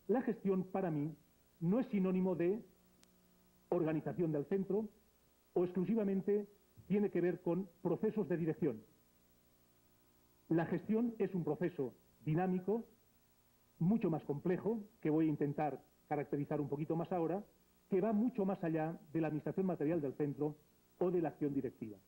La gestión para mí no es sinónimo de organización del centro o exclusivamente tiene que ver con procesos de dirección. La gestión es un proceso dinámico, mucho más complejo, que voy a intentar caracterizar un poquito más ahora, que va mucho más allá de la administración material del centro o de la acción directiva.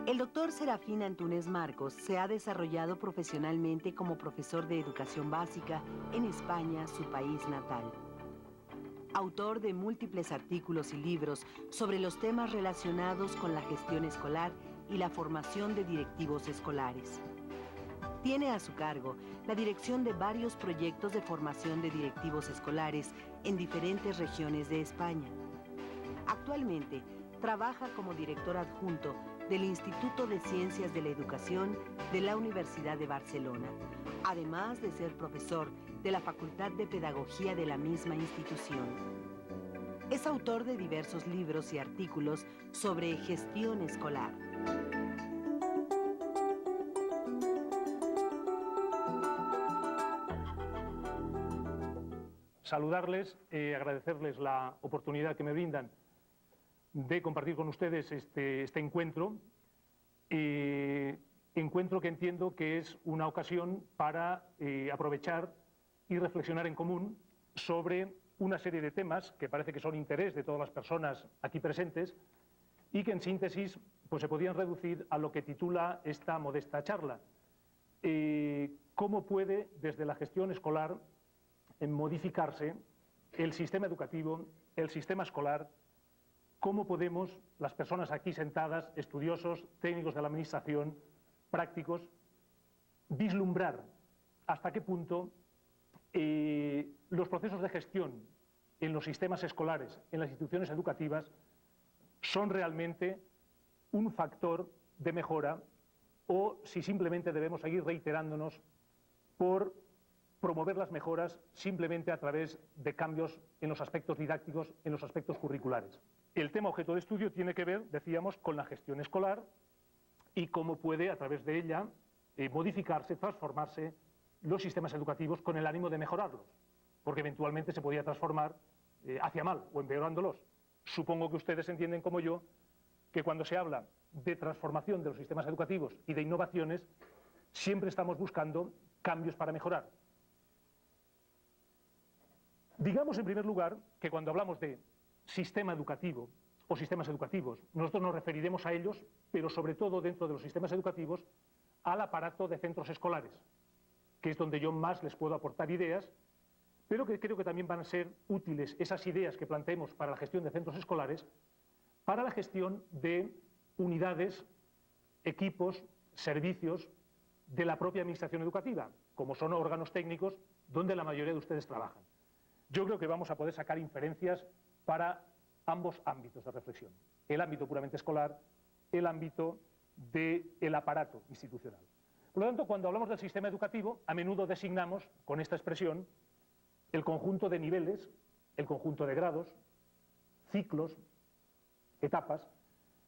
El doctor Serafín Antúnez Marcos se ha desarrollado profesionalmente como profesor de educación básica en España, su país natal. Autor de múltiples artículos y libros sobre los temas relacionados con la gestión escolar y la formación de directivos escolares. Tiene a su cargo la dirección de varios proyectos de formación de directivos escolares en diferentes regiones de España. Actualmente, trabaja como director adjunto del Instituto de Ciencias de la Educación de la Universidad de Barcelona, además de ser profesor de la Facultad de Pedagogía de la misma institución. Es autor de diversos libros y artículos sobre gestión escolar. Saludarles, agradecerles la oportunidad que me brindan de compartir con ustedes este encuentro, encuentro que entiendo que es una ocasión para aprovechar y reflexionar en común sobre una serie de temas que parece que son interés de todas las personas aquí presentes y que en síntesis pues se podían reducir a lo que titula esta modesta charla. ¿Cómo puede desde la gestión escolar modificarse el sistema educativo, el sistema escolar? ¿Cómo podemos, las personas aquí sentadas, estudiosos, técnicos de la administración, prácticos, vislumbrar hasta qué punto los procesos de gestión en los sistemas escolares, en las instituciones educativas, son realmente un factor de mejora o si simplemente debemos seguir reiterándonos por promover las mejoras simplemente a través de cambios en los aspectos didácticos, en los aspectos curriculares? El tema objeto de estudio tiene que ver, decíamos, con la gestión escolar y cómo puede, a través de ella, modificarse, transformarse los sistemas educativos con el ánimo de mejorarlos, porque eventualmente se podía transformar hacia mal o empeorándolos. Supongo que ustedes entienden como yo que cuando se habla de transformación de los sistemas educativos y de innovaciones, siempre estamos buscando cambios para mejorar. Digamos en primer lugar que cuando hablamos de sistema educativo o sistemas educativos, nosotros nos referiremos a ellos, pero sobre todo dentro de los sistemas educativos, al aparato de centros escolares, que es donde yo más les puedo aportar ideas, pero que creo que también van a ser útiles esas ideas que planteemos para la gestión de centros escolares, para la gestión de unidades, equipos, servicios de la propia administración educativa, como son órganos técnicos donde la mayoría de ustedes trabajan. Yo creo que vamos a poder sacar inferencias para ambos ámbitos de reflexión, el ámbito puramente escolar, el ámbito del aparato institucional. Por lo tanto, cuando hablamos del sistema educativo, a menudo designamos con esta expresión el conjunto de niveles, el conjunto de grados, ciclos, etapas,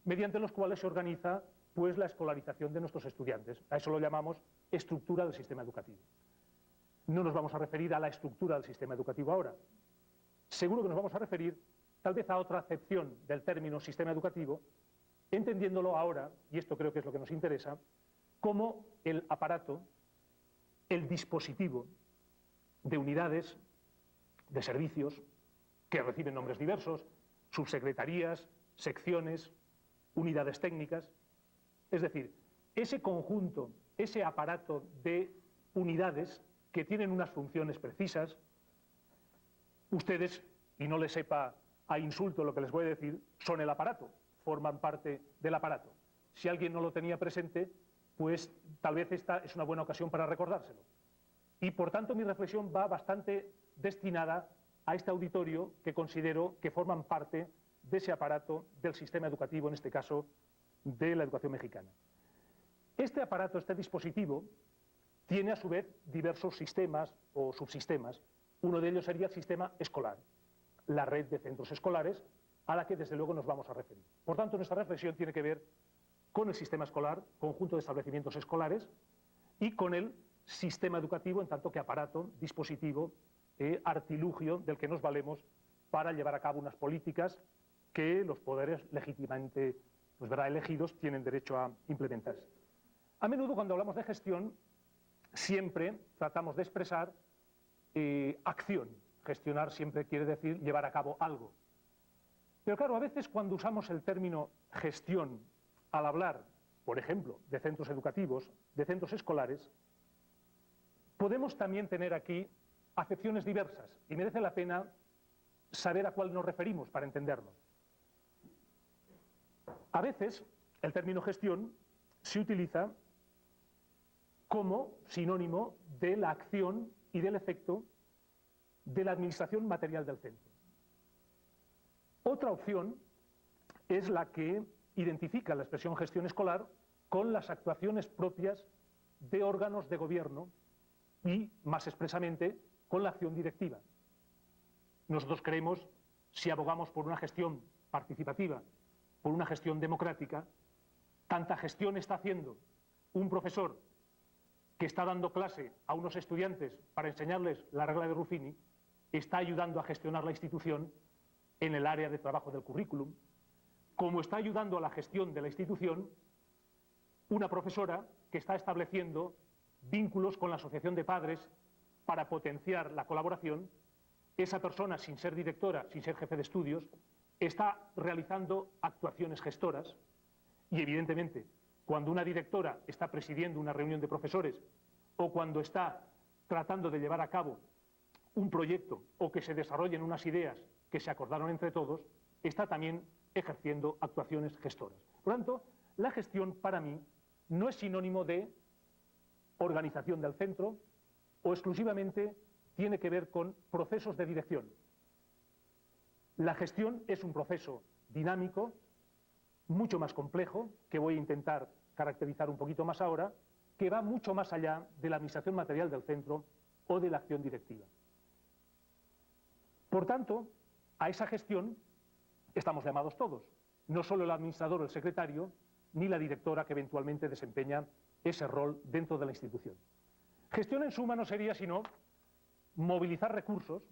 mediante los cuales se organiza pues la escolarización de nuestros estudiantes. A eso lo llamamos estructura del sistema educativo. No nos vamos a referir a la estructura del sistema educativo ahora. Seguro que nos vamos a referir tal vez a otra acepción del término sistema educativo, entendiéndolo ahora, y esto creo que es lo que nos interesa, como el aparato, el dispositivo de unidades, de servicios, que reciben nombres diversos, subsecretarías, secciones, unidades técnicas. Es decir, ese conjunto, ese aparato de unidades que tienen unas funciones precisas, ustedes, y no les sepa a insulto lo que les voy a decir, son el aparato, forman parte del aparato. Si alguien no lo tenía presente, pues tal vez esta es una buena ocasión para recordárselo. Y por tanto mi reflexión va bastante destinada a este auditorio que considero que forman parte de ese aparato del sistema educativo, en este caso de la educación mexicana. Este aparato, este dispositivo, tiene a su vez diversos sistemas o subsistemas. Uno de ellos sería el sistema escolar, la red de centros escolares a la que desde luego nos vamos a referir. Por tanto, nuestra reflexión tiene que ver con el sistema escolar, conjunto de establecimientos escolares, y con el sistema educativo en tanto que aparato, dispositivo, artilugio del que nos valemos para llevar a cabo unas políticas que los poderes legítimamente elegidos tienen derecho a implementarse. A menudo cuando hablamos de gestión siempre tratamos de expresar acción. Gestionar siempre quiere decir llevar a cabo algo. Pero claro, a veces cuando usamos el término gestión al hablar, por ejemplo, de centros educativos, de centros escolares, podemos también tener aquí acepciones diversas y merece la pena saber a cuál nos referimos para entenderlo. A veces el término gestión se utiliza como sinónimo de la acción y del efecto de la administración material del centro. Otra opción es la que identifica la expresión gestión escolar con las actuaciones propias de órganos de gobierno y, más expresamente, con la acción directiva. Nosotros creemos, si abogamos por una gestión participativa, por una gestión democrática, tanta gestión está haciendo un profesor que está dando clase a unos estudiantes para enseñarles la regla de Ruffini, está ayudando a gestionar la institución en el área de trabajo del currículum, como está ayudando a la gestión de la institución una profesora que está estableciendo vínculos con la asociación de padres para potenciar la colaboración. Esa persona, sin ser directora, sin ser jefe de estudios, está realizando actuaciones gestoras y, evidentemente, cuando una directora está presidiendo una reunión de profesores o cuando está tratando de llevar a cabo un proyecto o que se desarrollen unas ideas que se acordaron entre todos, está también ejerciendo actuaciones gestoras. Por lo tanto, la gestión para mí no es sinónimo de organización del centro o exclusivamente tiene que ver con procesos de dirección. La gestión es un proceso dinámico, mucho más complejo, que voy a intentar caracterizar un poquito más ahora, que va mucho más allá de la administración material del centro o de la acción directiva. Por tanto, a esa gestión estamos llamados todos, no solo el administrador o el secretario, ni la directora que eventualmente desempeña ese rol dentro de la institución. Gestión en suma no sería sino movilizar recursos,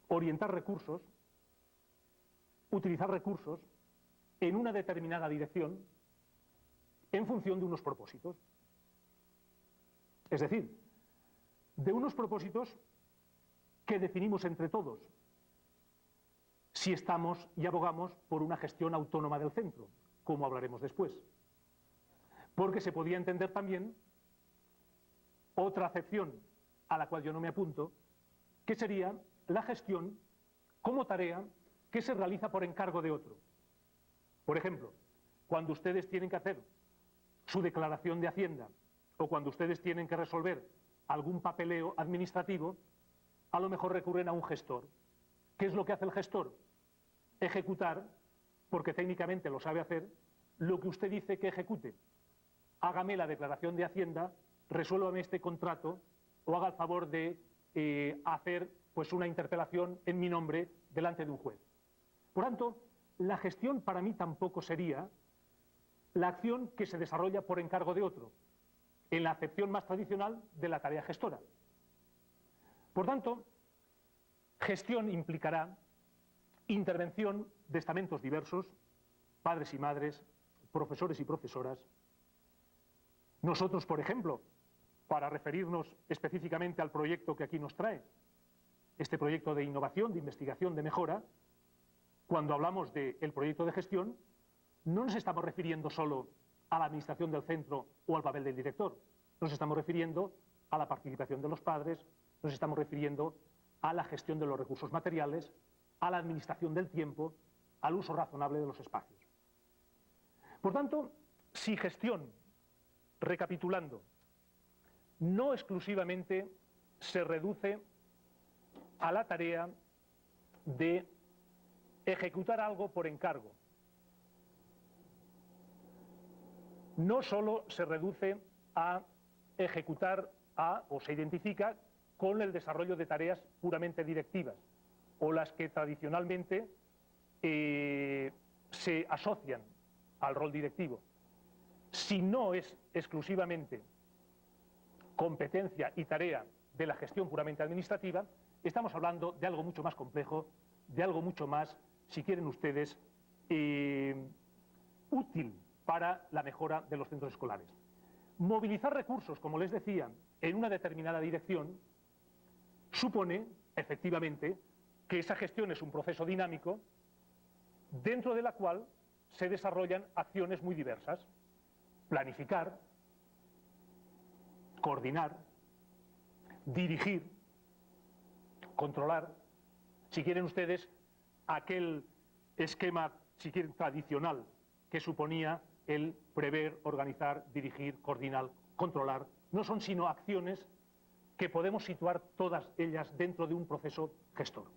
orientar recursos, utilizar recursos en una determinada dirección en función de unos propósitos. Es decir, de unos propósitos que definimos entre todos si estamos y abogamos por una gestión autónoma del centro, como hablaremos después. Porque se podía entender también otra acepción a la cual yo no me apunto, que sería la gestión como tarea que se realiza por encargo de otro. Por ejemplo, cuando ustedes tienen que hacer su declaración de Hacienda o cuando ustedes tienen que resolver algún papeleo administrativo, a lo mejor recurren a un gestor. ¿Qué es lo que hace el gestor? Ejecutar, porque técnicamente lo sabe hacer, lo que usted dice que ejecute. Hágame la declaración de Hacienda, resuélvame este contrato o haga el favor de hacer pues una interpelación en mi nombre delante de un juez. Por tanto, la gestión para mí tampoco sería la acción que se desarrolla por encargo de otro, en la acepción más tradicional de la tarea gestora. Por tanto, gestión implicará intervención de estamentos diversos, padres y madres, profesores y profesoras. Nosotros, por ejemplo, para referirnos específicamente al proyecto que aquí nos trae, este proyecto de innovación, de investigación, de mejora, cuando hablamos del proyecto de gestión, no nos estamos refiriendo solo a la administración del centro o al papel del director, nos estamos refiriendo a la participación de los padres, nos estamos refiriendo a la gestión de los recursos materiales, a la administración del tiempo, al uso razonable de los espacios. Por tanto, si gestión, recapitulando, no exclusivamente se reduce a la tarea de ejecutar algo por encargo, no solo se reduce a ejecutar o se identifica con el desarrollo de tareas puramente directivas o las que tradicionalmente se asocian al rol directivo. Si no es exclusivamente competencia y tarea de la gestión puramente administrativa, estamos hablando de algo mucho más complejo, de algo mucho más, si quieren ustedes, útil para la mejora de los centros escolares. Movilizar recursos, como les decía, en una determinada dirección, supone, efectivamente, que esa gestión es un proceso dinámico dentro de la cual se desarrollan acciones muy diversas. Planificar, coordinar, dirigir, controlar, si quieren ustedes, aquel esquema, si quieren, tradicional que suponía el prever, organizar, dirigir, coordinar, controlar, no son sino acciones que podemos situar todas ellas dentro de un proceso gestor.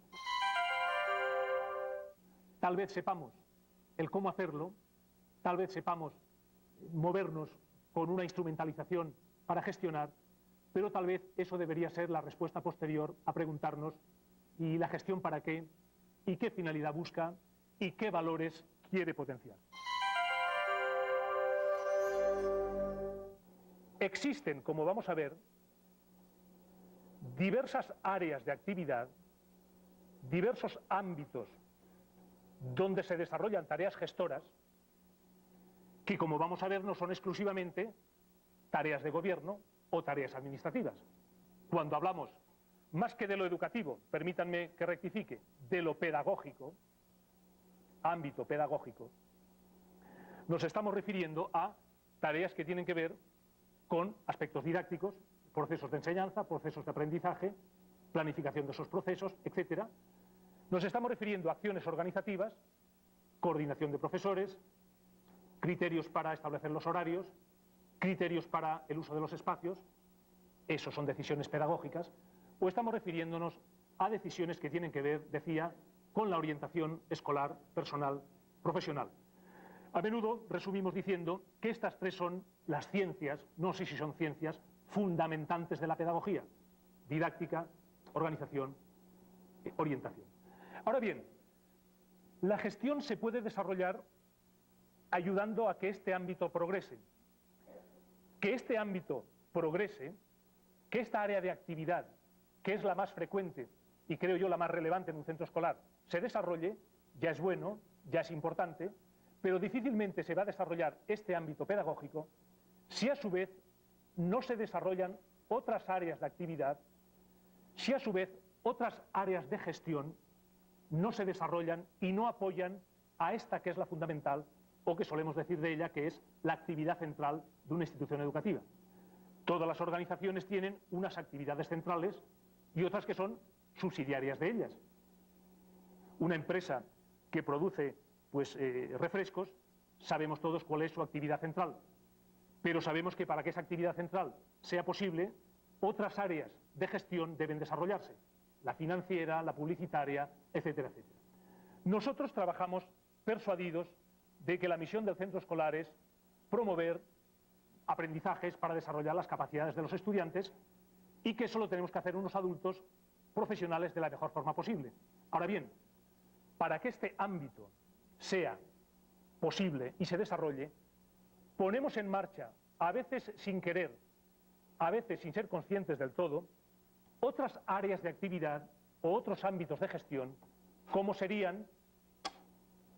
Tal vez sepamos el cómo hacerlo, tal vez sepamos movernos con una instrumentalización para gestionar, pero tal vez eso debería ser la respuesta posterior a preguntarnos ¿y la gestión para qué? ¿Y qué finalidad busca? ¿Y qué valores quiere potenciar? Existen, como vamos a ver, diversas áreas de actividad, diversos ámbitos donde se desarrollan tareas gestoras que, como vamos a ver, no son exclusivamente tareas de gobierno o tareas administrativas. Cuando hablamos, más que de lo educativo, permítanme que rectifique, de lo pedagógico, ámbito pedagógico, nos estamos refiriendo a tareas que tienen que ver con aspectos didácticos, procesos de enseñanza, procesos de aprendizaje, planificación de esos procesos, etc. Nos estamos refiriendo a acciones organizativas, coordinación de profesores, criterios para establecer los horarios, criterios para el uso de los espacios, eso son decisiones pedagógicas, o estamos refiriéndonos a decisiones que tienen que ver, decía, con la orientación escolar, personal, profesional. A menudo resumimos diciendo que estas tres son las ciencias, no sé si son ciencias, fundamentantes de la pedagogía: didáctica, organización, orientación. Ahora bien, la gestión se puede desarrollar ayudando a que este ámbito progrese. Que este ámbito progrese, que esta área de actividad, que es la más frecuente y creo yo la más relevante en un centro escolar, se desarrolle, ya es bueno, ya es importante, pero difícilmente se va a desarrollar este ámbito pedagógico si a su vez no se desarrollan otras áreas de actividad, si a su vez otras áreas de gestión no se desarrollan y no apoyan a esta que es la fundamental, o que solemos decir de ella que es la actividad central de una institución educativa. Todas las organizaciones tienen unas actividades centrales y otras que son subsidiarias de ellas. Una empresa que produce refrescos, sabemos todos cuál es su actividad central, pero sabemos que para que esa actividad central sea posible, otras áreas de gestión deben desarrollarse, la financiera, la publicitaria, etcétera, etcétera. Nosotros trabajamos persuadidos de que la misión del centro escolar es promover aprendizajes para desarrollar las capacidades de los estudiantes y que eso lo tenemos que hacer unos adultos profesionales de la mejor forma posible. Ahora bien, para que este ámbito sea posible y se desarrolle, ponemos en marcha, a veces sin querer, a veces sin ser conscientes del todo, otras áreas de actividad o otros ámbitos de gestión, como serían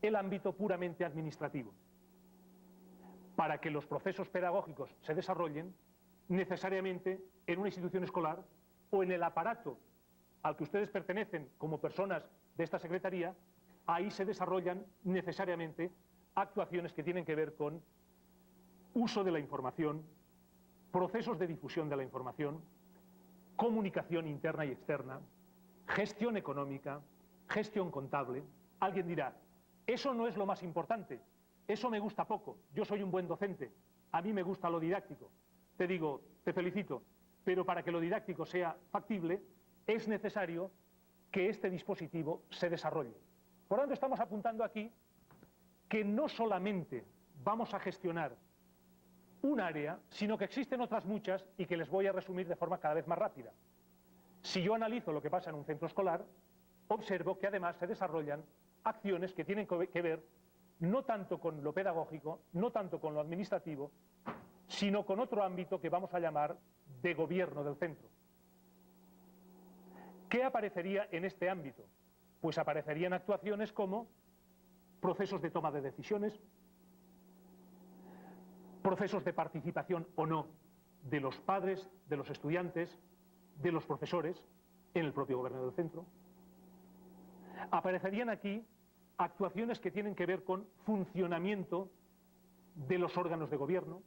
el ámbito puramente administrativo. Para que los procesos pedagógicos se desarrollen, necesariamente en una institución escolar o en el aparato al que ustedes pertenecen como personas de esta secretaría, ahí se desarrollan necesariamente actuaciones que tienen que ver con uso de la información, procesos de difusión de la información, comunicación interna y externa, gestión económica, gestión contable. Alguien dirá, eso no es lo más importante, eso me gusta poco, yo soy un buen docente, a mí me gusta lo didáctico. Te digo, te felicito, pero para que lo didáctico sea factible, es necesario que este dispositivo se desarrolle. Por lo tanto, estamos apuntando aquí que no solamente vamos a gestionar un área, sino que existen otras muchas y que les voy a resumir de forma cada vez más rápida. Si yo analizo lo que pasa en un centro escolar, observo que además se desarrollan acciones que tienen que ver no tanto con lo pedagógico, no tanto con lo administrativo, sino con otro ámbito que vamos a llamar de gobierno del centro. ¿Qué aparecería en este ámbito? Pues aparecerían actuaciones como procesos de toma de decisiones, procesos de participación o no de los padres, de los estudiantes, de los profesores en el propio gobierno del centro. Aparecerían aquí actuaciones que tienen que ver con funcionamiento de los órganos de gobierno.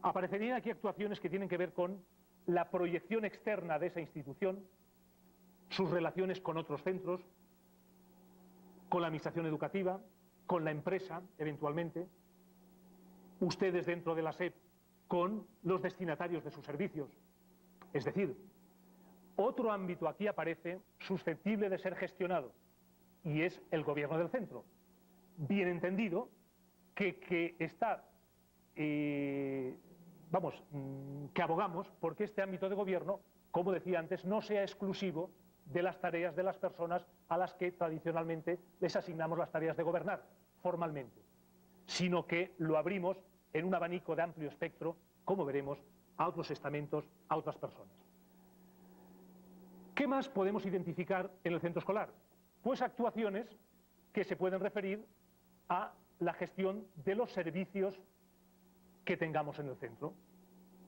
Aparecerían aquí actuaciones que tienen que ver con la proyección externa de esa institución, sus relaciones con otros centros, con la administración educativa, con la empresa, eventualmente, ustedes dentro de la SEP con los destinatarios de sus servicios. Es decir, otro ámbito aquí aparece susceptible de ser gestionado, y es el gobierno del centro. Bien entendido que está, que abogamos porque este ámbito de gobierno, como decía antes, no sea exclusivo de las tareas de las personas a las que tradicionalmente les asignamos las tareas de gobernar, formalmente, sino que lo abrimos en un abanico de amplio espectro, como veremos, a otros estamentos, a otras personas. ¿Qué más podemos identificar en el centro escolar? Pues actuaciones que se pueden referir a la gestión de los servicios que tengamos en el centro.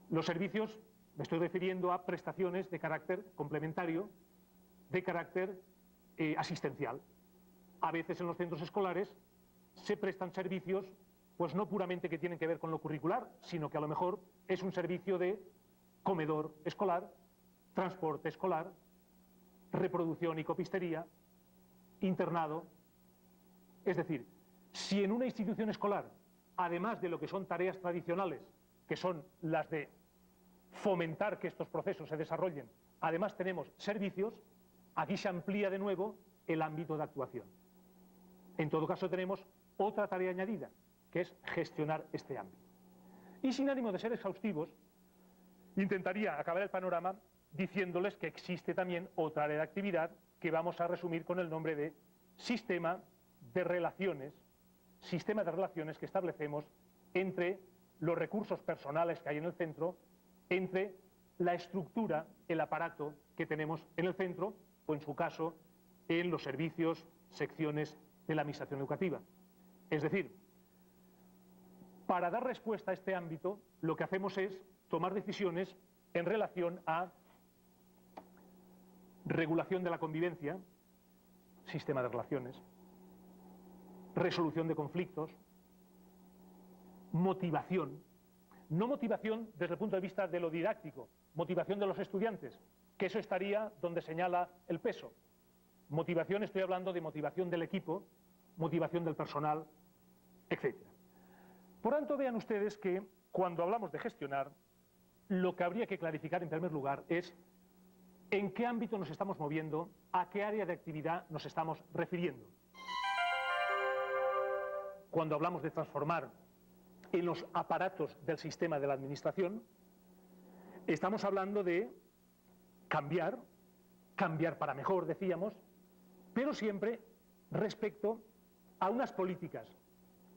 Los servicios, me estoy refiriendo a prestaciones de carácter complementario, de carácter asistencial. A veces en los centros escolares se prestan servicios, pues no puramente que tienen que ver con lo curricular, sino que a lo mejor es un servicio de comedor escolar, transporte escolar, reproducción y copistería, internado. Es decir, si en una institución escolar, además de lo que son tareas tradicionales, que son las de fomentar que estos procesos se desarrollen, además tenemos servicios, aquí se amplía de nuevo el ámbito de actuación. En todo caso tenemos otra tarea añadida, que es gestionar este ámbito. Y sin ánimo de ser exhaustivos, intentaría acabar el panorama diciéndoles que existe también otra área de actividad que vamos a resumir con el nombre de sistema de relaciones que establecemos entre los recursos personales que hay en el centro, entre la estructura, el aparato que tenemos en el centro, o en su caso, en los servicios, secciones de la administración educativa. Es decir, para dar respuesta a este ámbito, lo que hacemos es tomar decisiones en relación a regulación de la convivencia, sistema de relaciones, resolución de conflictos, motivación, no motivación desde el punto de vista de lo didáctico, motivación de los estudiantes, que eso estaría donde señala el peso. Motivación, estoy hablando de motivación del equipo, motivación del personal, etc. Por tanto, vean ustedes que cuando hablamos de gestionar, lo que habría que clarificar en primer lugar es en qué ámbito nos estamos moviendo, a qué área de actividad nos estamos refiriendo. Cuando hablamos de transformar en los aparatos del sistema de la administración, estamos hablando de cambiar para mejor, decíamos, pero siempre respecto a unas políticas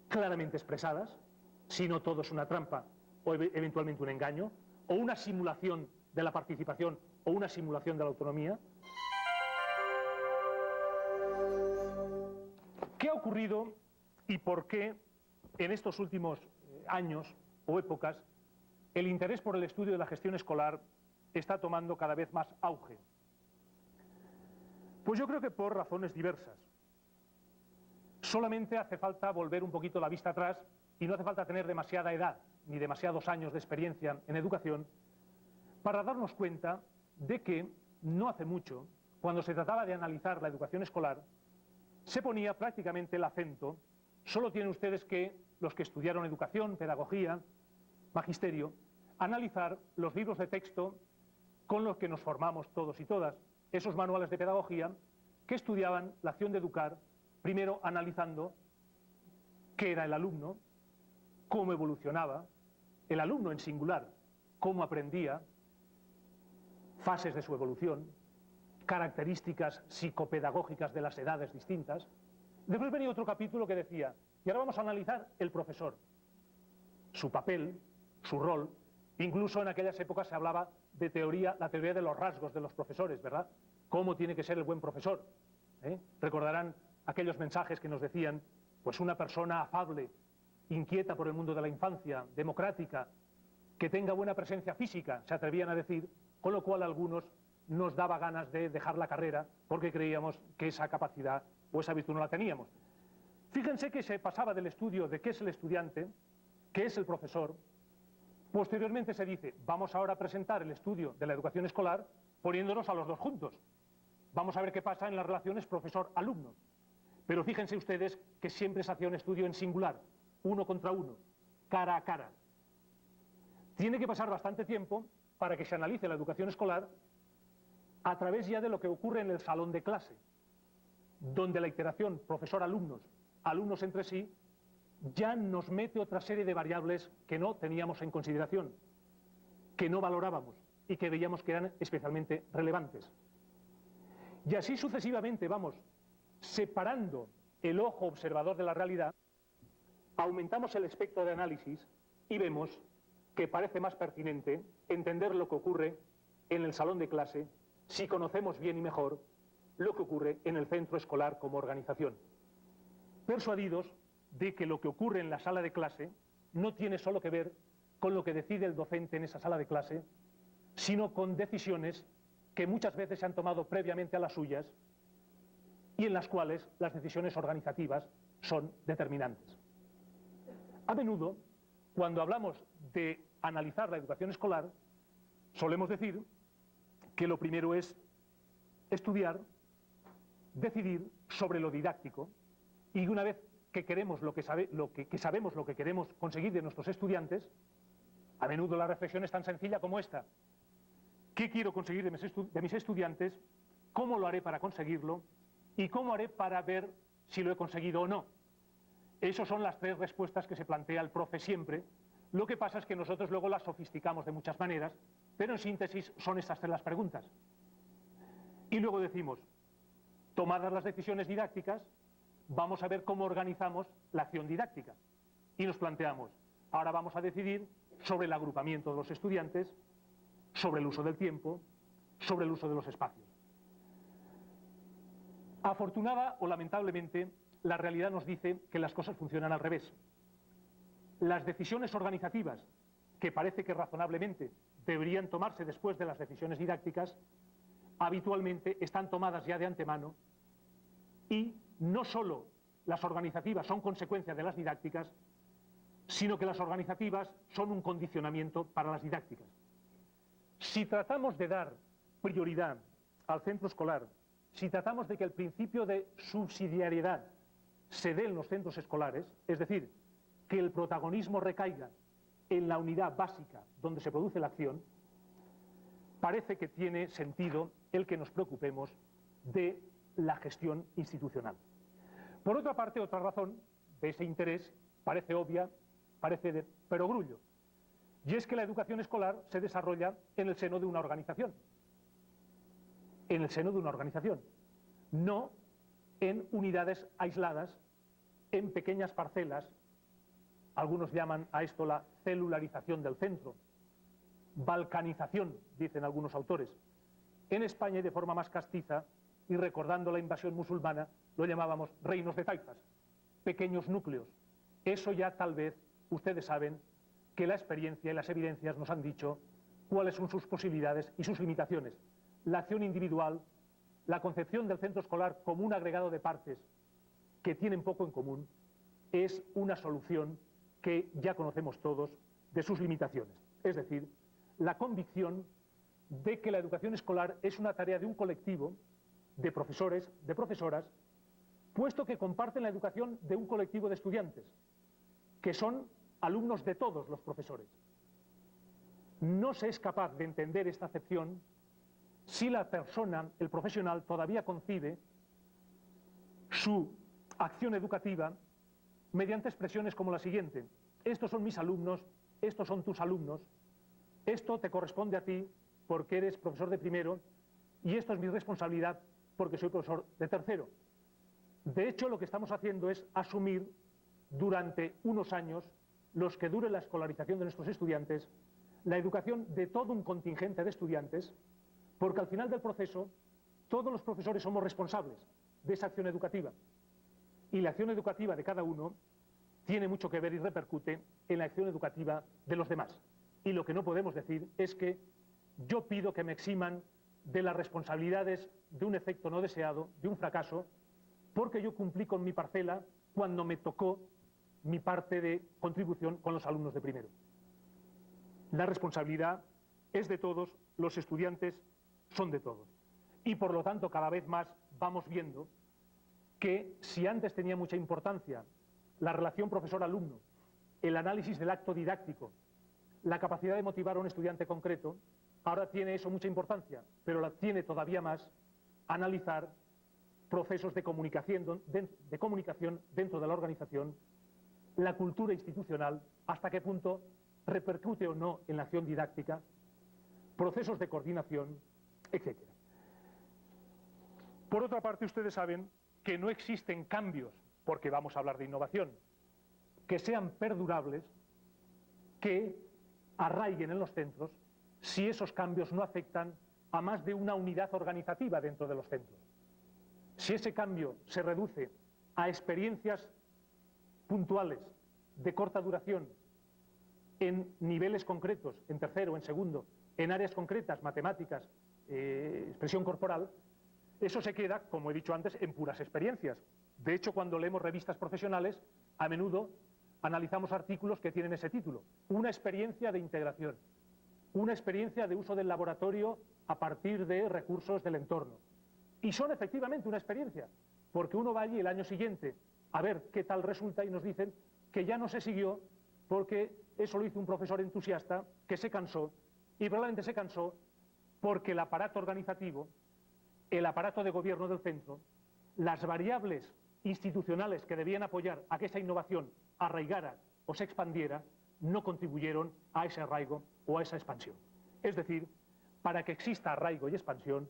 claramente expresadas, si no todo es una trampa o eventualmente un engaño, o una simulación de la participación o una simulación de la autonomía. ¿Qué ha ocurrido y por qué en estos últimos años o épocas el interés por el estudio de la gestión escolar está tomando cada vez más auge? Pues yo creo que por razones diversas. Solamente hace falta volver un poquito la vista atrás y no hace falta tener demasiada edad ni demasiados años de experiencia en educación para darnos cuenta de que no hace mucho, cuando se trataba de analizar la educación escolar, se ponía prácticamente el acento, solo tienen ustedes que, los que estudiaron educación, pedagogía, magisterio, analizar los libros de texto con los que nos formamos todos y todas, esos manuales de pedagogía que estudiaban la acción de educar, primero analizando qué era el alumno, cómo evolucionaba, el alumno en singular, cómo aprendía, fases de su evolución, características psicopedagógicas de las edades distintas. Después venía otro capítulo que decía, y ahora vamos a analizar el profesor, su papel, su rol, Incluso en aquellas épocas se hablaba de la teoría de los rasgos de los profesores, ¿verdad? ¿Cómo tiene que ser el buen profesor? Recordarán aquellos mensajes que nos decían, pues una persona afable, inquieta por el mundo de la infancia, democrática, que tenga buena presencia física, se atrevían a decir, con lo cual a algunos nos daba ganas de dejar la carrera porque creíamos que esa capacidad o esa virtud no la teníamos. Fíjense que se pasaba del estudio de qué es el estudiante, qué es el profesor. Posteriormente se dice, vamos ahora a presentar el estudio de la educación escolar poniéndonos a los dos juntos. Vamos a ver qué pasa en las relaciones profesor-alumno. Pero fíjense ustedes que siempre se hacía un estudio en singular, uno contra uno, cara a cara. Tiene que pasar bastante tiempo para que se analice la educación escolar a través ya de lo que ocurre en el salón de clase, donde la interacción profesor-alumnos, alumnos entre sí, ya nos mete otra serie de variables que no teníamos en consideración, que no valorábamos y que veíamos que eran especialmente relevantes. Y así sucesivamente vamos separando el ojo observador de la realidad, aumentamos el espectro de análisis y vemos que parece más pertinente entender lo que ocurre en el salón de clase si conocemos bien y mejor lo que ocurre en el centro escolar como organización. Persuadidos de que lo que ocurre en la sala de clase no tiene solo que ver con lo que decide el docente en esa sala de clase, sino con decisiones que muchas veces se han tomado previamente a las suyas y en las cuales las decisiones organizativas son determinantes. A menudo, cuando hablamos de analizar la educación escolar, solemos decir que lo primero es estudiar, decidir sobre lo didáctico, y una vez que queremos que sabemos lo que queremos conseguir de nuestros estudiantes, a menudo la reflexión es tan sencilla como esta: ¿qué quiero conseguir de mis estudiantes? ¿Cómo lo haré para conseguirlo? ¿Y cómo haré para ver si lo he conseguido o no? Esas son las tres respuestas que se plantea el profe siempre. Lo que pasa es que nosotros luego las sofisticamos de muchas maneras, pero en síntesis son estas tres las preguntas. Y luego decimos, tomadas las decisiones didácticas, vamos a ver cómo organizamos la acción didáctica. Y nos planteamos, ahora vamos a decidir sobre el agrupamiento de los estudiantes, sobre el uso del tiempo, sobre el uso de los espacios. Afortunada o lamentablemente, la realidad nos dice que las cosas funcionan al revés. Las decisiones organizativas, que parece que razonablemente deberían tomarse después de las decisiones didácticas, habitualmente están tomadas ya de antemano, y no solo las organizativas son consecuencia de las didácticas, sino que las organizativas son un condicionamiento para las didácticas. Si tratamos de dar prioridad al centro escolar, si tratamos de que el principio de subsidiariedad se dé en los centros escolares, es decir, que el protagonismo recaiga en la unidad básica donde se produce la acción, parece que tiene sentido el que nos preocupemos de la gestión institucional. Por otra parte, otra razón de ese interés parece obvia, parece de perogrullo, y es que la educación escolar se desarrolla en el seno de una organización. En el seno de una organización, no en unidades aisladas, en pequeñas parcelas. Algunos llaman a esto la celularización del centro, balcanización, dicen algunos autores. En España, y de forma más castiza, y recordando la invasión musulmana, lo llamábamos reinos de taifas, pequeños núcleos. Eso ya tal vez ustedes saben que la experiencia y las evidencias nos han dicho cuáles son sus posibilidades y sus limitaciones. La acción individual, la concepción del centro escolar como un agregado de partes que tienen poco en común, es una solución que ya conocemos todos de sus limitaciones. Es decir, la convicción de que la educación escolar es una tarea de un colectivo de profesores, de profesoras, puesto que comparten la educación de un colectivo de estudiantes, que son alumnos de todos los profesores. No se es capaz de entender esta acepción si la persona, el profesional, todavía concibe su acción educativa mediante expresiones como la siguiente: estos son mis alumnos, estos son tus alumnos, esto te corresponde a ti porque eres profesor de primero y esto es mi responsabilidad porque soy profesor de tercero. De hecho, lo que estamos haciendo es asumir durante unos años, los que dure la escolarización de nuestros estudiantes, la educación de todo un contingente de estudiantes, porque al final del proceso todos los profesores somos responsables de esa acción educativa, y la acción educativa de cada uno tiene mucho que ver y repercute en la acción educativa de los demás. Y lo que no podemos decir es que yo pido que me eximan de las responsabilidades de un efecto no deseado, de un fracaso, porque yo cumplí con mi parcela cuando me tocó mi parte de contribución con los alumnos de primero. La responsabilidad es de todos, los estudiantes son de todos. Y por lo tanto cada vez más vamos viendo que si antes tenía mucha importancia la relación profesor-alumno, el análisis del acto didáctico, la capacidad de motivar a un estudiante concreto, ahora tiene eso mucha importancia, pero la tiene todavía más analizar procesos de comunicación dentro de la organización, la cultura institucional, hasta qué punto repercute o no en la acción didáctica, procesos de coordinación, etc. Por otra parte, ustedes saben que no existen cambios, porque vamos a hablar de innovación, que sean perdurables, que arraiguen en los centros, si esos cambios no afectan a más de una unidad organizativa dentro de los centros. Si ese cambio se reduce a experiencias puntuales, de corta duración, en niveles concretos, en tercero, en segundo, en áreas concretas, matemáticas, expresión corporal, eso se queda, como he dicho antes, en puras experiencias. De hecho, cuando leemos revistas profesionales, a menudo analizamos artículos que tienen ese título: una experiencia de integración, una experiencia de uso del laboratorio a partir de recursos del entorno. Y son efectivamente una experiencia, porque uno va allí el año siguiente a ver qué tal resulta y nos dicen que ya no se siguió porque eso lo hizo un profesor entusiasta que se cansó, y probablemente se cansó porque el aparato organizativo, el aparato de gobierno del centro, las variables institucionales que debían apoyar a que esa innovación arraigara o se expandiera, no contribuyeron a ese arraigo o a esa expansión. Es decir, para que exista arraigo y expansión,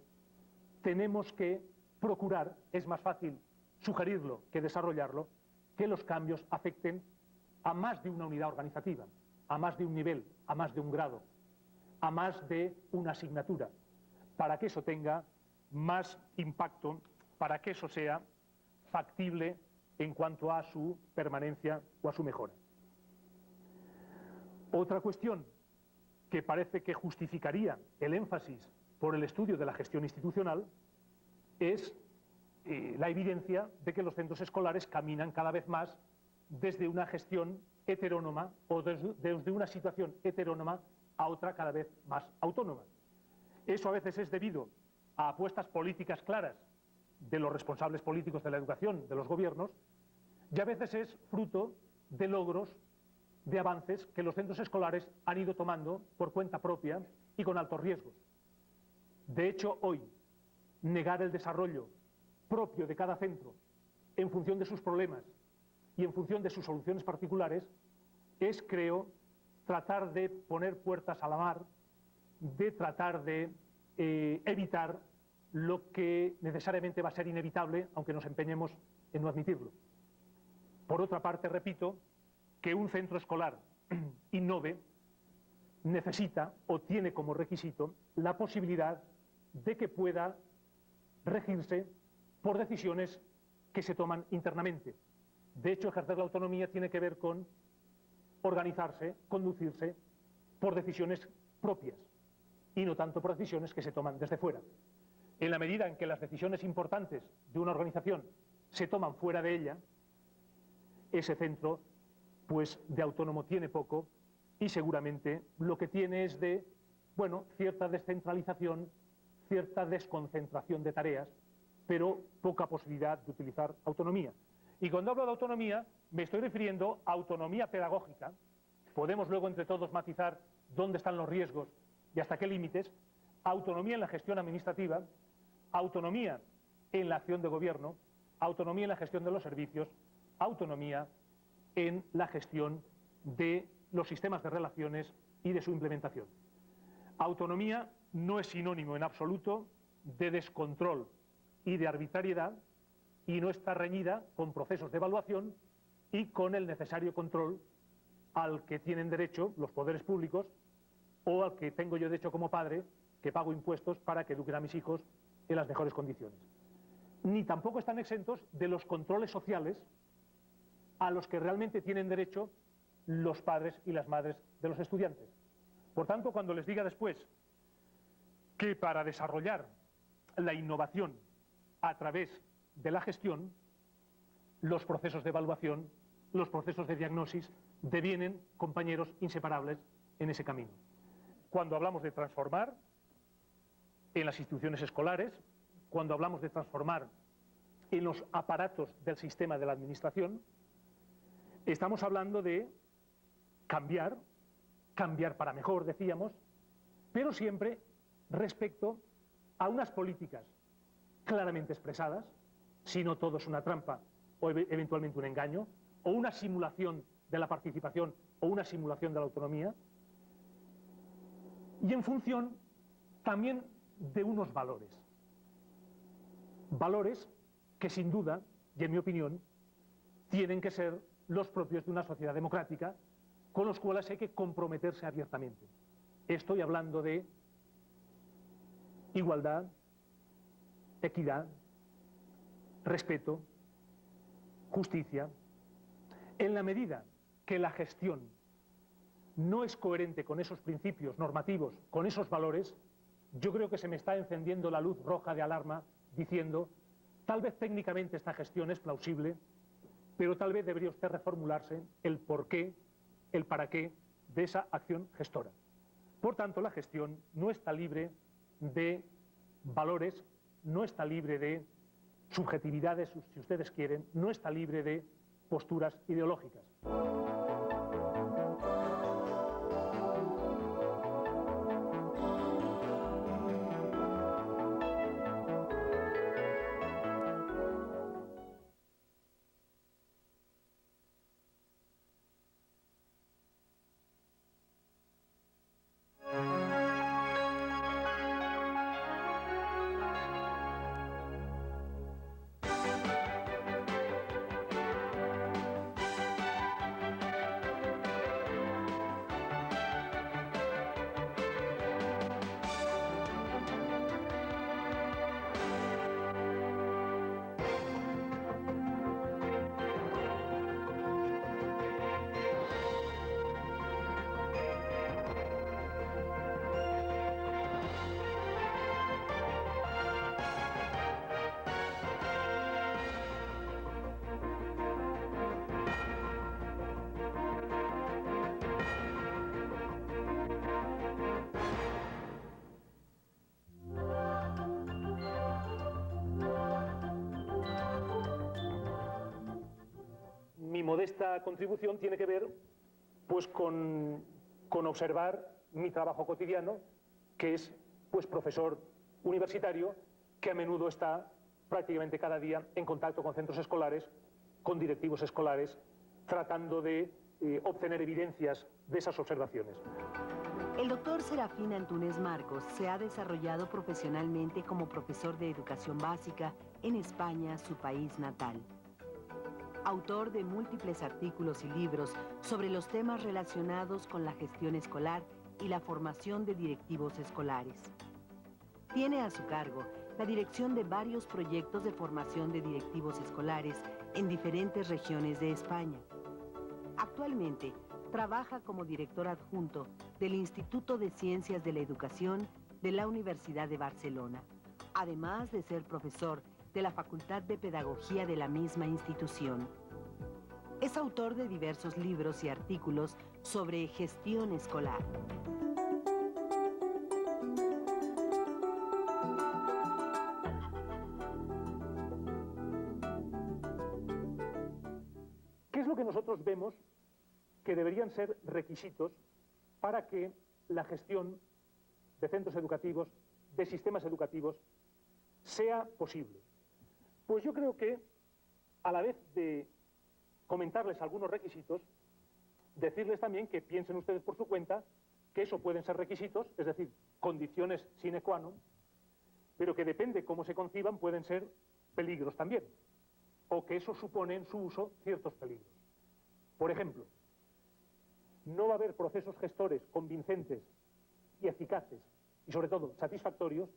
tenemos que procurar, es más fácil sugerirlo que desarrollarlo, que los cambios afecten a más de una unidad organizativa, a más de un nivel, a más de un grado, a más de una asignatura, para que eso tenga más impacto, para que eso sea factible en cuanto a su permanencia o a su mejora. Otra cuestión que parece que justificaría el énfasis por el estudio de la gestión institucional es la evidencia de que los centros escolares caminan cada vez más desde una gestión heterónoma o desde una situación heterónoma a otra cada vez más autónoma. Eso a veces es debido a apuestas políticas claras de los responsables políticos de la educación, de los gobiernos, y a veces es fruto de logros, de avances que los centros escolares han ido tomando por cuenta propia y con altos riesgos. De hecho, hoy, negar el desarrollo propio de cada centro en función de sus problemas y en función de sus soluciones particulares es, creo, tratar de poner puertas a la mar, de tratar de evitar lo que necesariamente va a ser inevitable, aunque nos empeñemos en no admitirlo. Por otra parte, repito, que un centro escolar innove necesita o tiene como requisito la posibilidad de que pueda regirse por decisiones que se toman internamente. De hecho, ejercer la autonomía tiene que ver con organizarse, conducirse por decisiones propias y no tanto por decisiones que se toman desde fuera. En la medida en que las decisiones importantes de una organización se toman fuera de ella, ese centro, pues de autónomo tiene poco y seguramente lo que tiene es de, bueno, cierta descentralización, cierta desconcentración de tareas, pero poca posibilidad de utilizar autonomía. Y cuando hablo de autonomía, me estoy refiriendo a autonomía pedagógica. Podemos luego entre todos matizar dónde están los riesgos y hasta qué límites. Autonomía en la gestión administrativa, autonomía en la acción de gobierno, autonomía en la gestión de los servicios, autonomía en la gestión de los sistemas de relaciones y de su implementación. Autonomía no es sinónimo en absoluto de descontrol y de arbitrariedad, y no está reñida con procesos de evaluación y con el necesario control al que tienen derecho los poderes públicos o al que tengo yo de hecho como padre, que pago impuestos para que eduquen a mis hijos en las mejores condiciones. Ni tampoco están exentos de los controles sociales a los que realmente tienen derecho los padres y las madres de los estudiantes. Por tanto, cuando les diga después que para desarrollar la innovación a través de la gestión, los procesos de evaluación, los procesos de diagnosis devienen compañeros inseparables en ese camino. Cuando hablamos de transformar en las instituciones escolares, cuando hablamos de transformar en los aparatos del sistema de la administración, estamos hablando de cambiar para mejor, decíamos, pero siempre respecto a unas políticas claramente expresadas, si no todo es una trampa o eventualmente un engaño, o una simulación de la participación o una simulación de la autonomía, y en función también de unos valores. Valores que sin duda, y en mi opinión, tienen que ser los propios de una sociedad democrática, con los cuales hay que comprometerse abiertamente. Estoy hablando de igualdad, equidad, respeto, justicia. En la medida que la gestión no es coherente con esos principios normativos, con esos valores, yo creo que se me está encendiendo la luz roja de alarma diciendo, tal vez técnicamente esta gestión es plausible, pero tal vez debería usted reformularse el por qué, el para qué de esa acción gestora. Por tanto, la gestión no está libre de valores, no está libre de subjetividades, si ustedes quieren, no está libre de posturas ideológicas. Mi modesta contribución tiene que ver pues, con observar mi trabajo cotidiano, que es pues, profesor universitario, que a menudo está prácticamente cada día en contacto con centros escolares, con directivos escolares, tratando de obtener evidencias de esas observaciones. El doctor Serafín Antúnez Marcos se ha desarrollado profesionalmente como profesor de educación básica en España, su país natal. Autor de múltiples artículos y libros sobre los temas relacionados con la gestión escolar y la formación de directivos escolares. Tiene a su cargo la dirección de varios proyectos de formación de directivos escolares en diferentes regiones de España. Actualmente, trabaja como director adjunto del Instituto de Ciencias de la Educación de la Universidad de Barcelona, además de ser profesor de la Facultad de Pedagogía de la misma institución. Es autor de diversos libros y artículos sobre gestión escolar. ¿Qué es lo que nosotros vemos que deberían ser requisitos para que la gestión de centros educativos, de sistemas educativos, sea posible? Pues yo creo que, a la vez de comentarles algunos requisitos, decirles también que piensen ustedes por su cuenta que eso pueden ser requisitos, es decir, condiciones sine qua non, pero que depende cómo se conciban, pueden ser peligros también, o que eso supone en su uso ciertos peligros. Por ejemplo, no va a haber procesos gestores convincentes y eficaces, y sobre todo satisfactorios,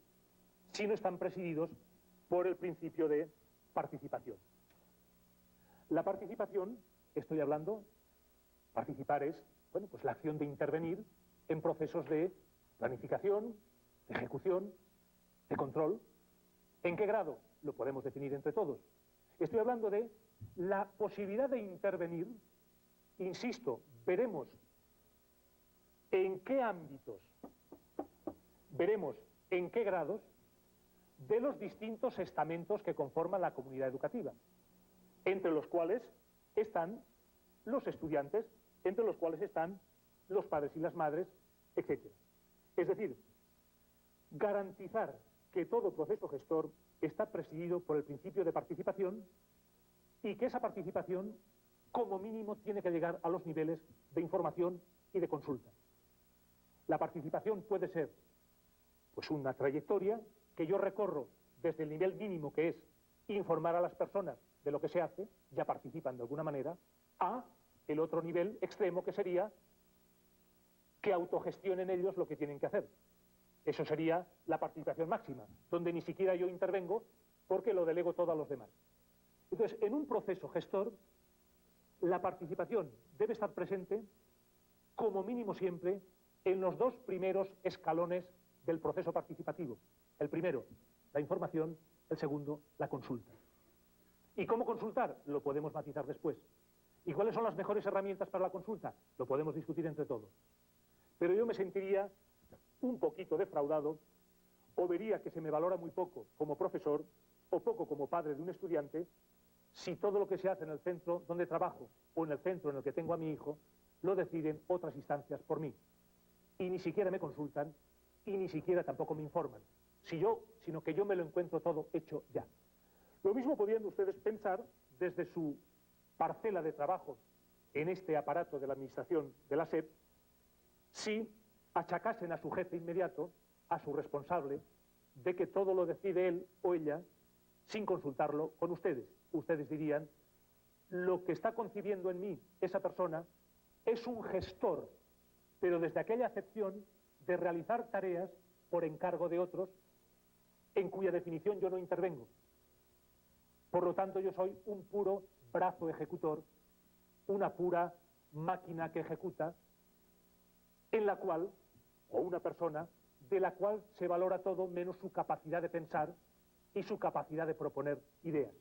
si no están presididos por el principio de participación. La participación, estoy hablando, participar es, bueno, pues la acción de intervenir en procesos de planificación, de ejecución, de control. ¿En qué grado? Lo podemos definir entre todos. Estoy hablando de la posibilidad de intervenir, insisto, veremos en qué ámbitos, veremos en qué grados de los distintos estamentos que conforman la comunidad educativa, entre los cuales están los estudiantes, entre los cuales están los padres y las madres, etc. Es decir, garantizar que todo proceso gestor está presidido por el principio de participación y que esa participación, como mínimo, tiene que llegar a los niveles de información y de consulta. La participación puede ser, pues, una trayectoria que yo recorro desde el nivel mínimo, que es informar a las personas de lo que se hace, ya participan de alguna manera, a el otro nivel extremo, que sería que autogestionen ellos lo que tienen que hacer. Eso sería la participación máxima, donde ni siquiera yo intervengo porque lo delego todo a los demás. Entonces, en un proceso gestor, la participación debe estar presente, como mínimo siempre, en los dos primeros escalones del proceso participativo. El primero, la información; el segundo, la consulta. ¿Y cómo consultar? Lo podemos matizar después. ¿Y cuáles son las mejores herramientas para la consulta? Lo podemos discutir entre todos. Pero yo me sentiría un poquito defraudado, o vería que se me valora muy poco como profesor, o poco como padre de un estudiante, si todo lo que se hace en el centro donde trabajo, o en el centro en el que tengo a mi hijo, lo deciden otras instancias por mí. Y ni siquiera me consultan, y ni siquiera tampoco me informan. Sino que yo me lo encuentro todo hecho ya. Lo mismo podrían ustedes pensar desde su parcela de trabajo en este aparato de la administración de la SEP, si achacasen a su jefe inmediato, a su responsable, de que todo lo decide él o ella sin consultarlo con ustedes. Ustedes dirían: lo que está concibiendo en mí esa persona es un gestor, pero desde aquella acepción de realizar tareas por encargo de otros, en cuya definición yo no intervengo. Por lo tanto, yo soy un puro brazo ejecutor, una pura máquina que ejecuta, en la cual, o una persona, de la cual se valora todo menos su capacidad de pensar y su capacidad de proponer ideas.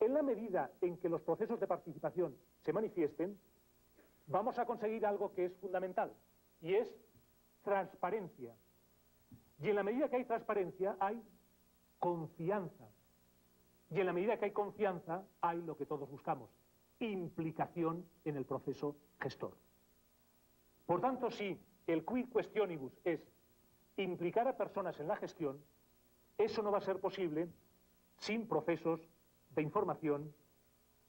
En la medida en que los procesos de participación se manifiesten, vamos a conseguir algo que es fundamental, y es transparencia. Y en la medida que hay transparencia, hay confianza. Y en la medida que hay confianza, hay lo que todos buscamos: implicación en el proceso gestor. Por tanto, si el quid questionibus es implicar a personas en la gestión, eso no va a ser posible sin procesos de información,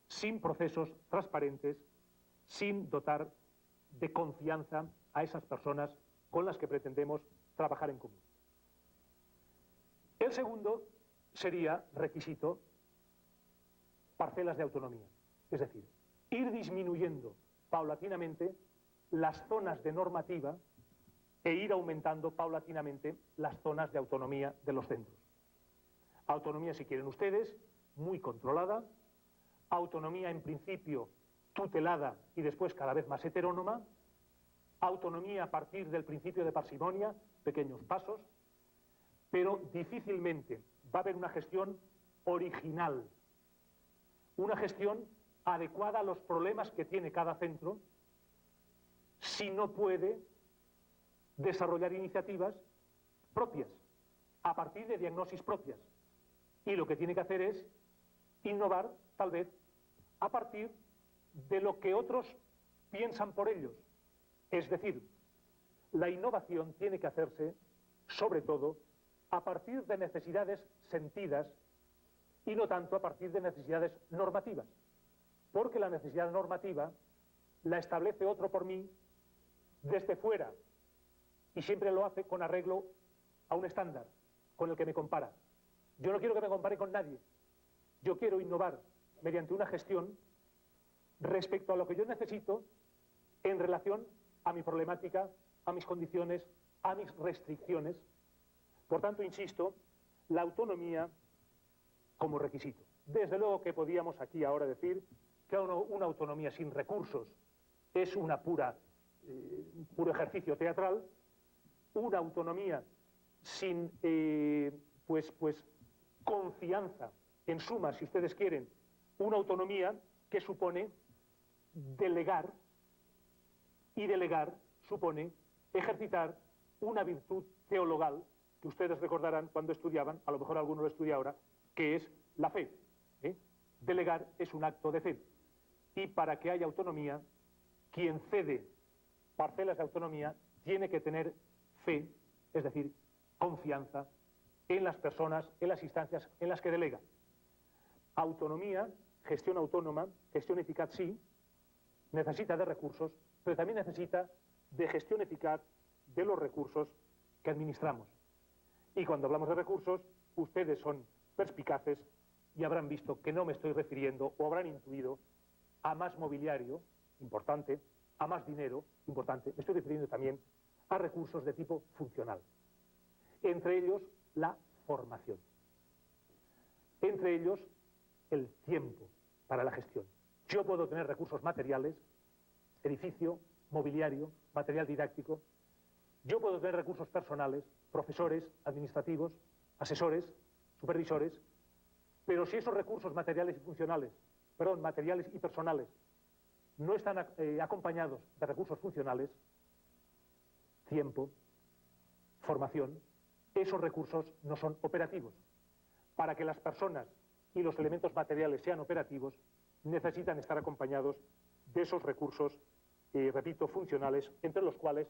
sin procesos transparentes, sin dotar de confianza a esas personas con las que pretendemos trabajar en común. El segundo sería requisito parcelas de autonomía, es decir, ir disminuyendo paulatinamente las zonas de normativa e ir aumentando paulatinamente las zonas de autonomía de los centros. Autonomía, si quieren ustedes, muy controlada; autonomía en principio tutelada y después cada vez más heterónoma; autonomía a partir del principio de parsimonia, pequeños pasos, pero difícilmente va a haber una gestión original, una gestión adecuada a los problemas que tiene cada centro, si no puede desarrollar iniciativas propias, a partir de diagnosis propias. Y lo que tiene que hacer es innovar, tal vez, a partir de lo que otros piensan por ellos. Es decir, la innovación tiene que hacerse, sobre todo, a partir de necesidades sentidas y no tanto a partir de necesidades normativas. Porque la necesidad normativa la establece otro por mí desde fuera, y siempre lo hace con arreglo a un estándar con el que me compara. Yo no quiero que me compare con nadie. Yo quiero innovar mediante una gestión respecto a lo que yo necesito en relación a mi problemática, a mis condiciones, a mis restricciones. Por tanto, insisto, la autonomía como requisito. Desde luego que podíamos aquí ahora decir que una autonomía sin recursos es una puro ejercicio teatral, una autonomía sin confianza, en suma, si ustedes quieren, una autonomía que supone delegar, y delegar supone ejercitar una virtud teologal que ustedes recordarán cuando estudiaban, a lo mejor alguno lo estudia ahora, que es la fe. Delegar es un acto de fe. Y para que haya autonomía, quien cede parcelas de autonomía tiene que tener fe, es decir, confianza en las personas, en las instancias en las que delega. Autonomía, gestión autónoma, gestión eficaz sí, necesita de recursos, pero también necesita de gestión eficaz de los recursos que administramos. Y cuando hablamos de recursos, ustedes son perspicaces y habrán visto que no me estoy refiriendo, o habrán intuido, a más mobiliario, importante, a más dinero, importante. Me estoy refiriendo también a recursos de tipo funcional. Entre ellos, la formación. Entre ellos, el tiempo para la gestión. Yo puedo tener recursos materiales, edificio, mobiliario, material didáctico. Yo puedo tener recursos personales, profesores, administrativos, asesores, supervisores, pero si esos recursos materiales y personales no están acompañados de recursos funcionales, tiempo, formación, esos recursos no son operativos. Para que las personas y los elementos materiales sean operativos, necesitan estar acompañados de esos recursos, repito, funcionales, entre los cuales